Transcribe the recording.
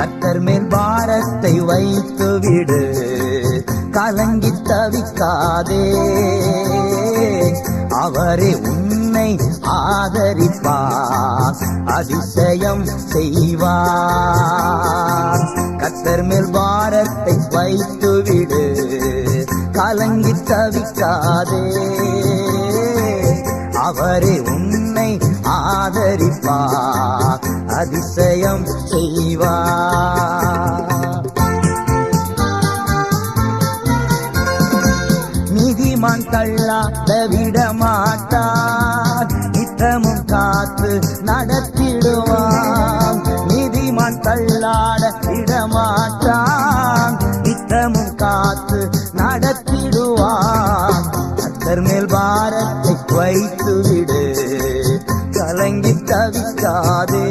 கர்த்தர் மேல் பாரத்தை வைத்து விடு, கலங்கி தவிக்காதே. அவரே உன்னை ஆதரிப்பார், அதிசயம் செய்வார். கர்த்தர் மேல் பாரத்தை வைத்து விடு, கலங்கி தவிக்காதே. அவரே உன்னை ஆதரிப்பார், அதிசயம் செய்வார். நீதிமான் தள்ளாத விடமாட்டார், நித்தமும் காத்து நடத்திடுவான். நீதிமான் தள்ளாட விடமாட்டான், நித்தமும் காத்து நடத்திடுவான். கர்த்தர் மேல் பாரத்தை வைத்து விடு, கலங்கி தவிக்காதே.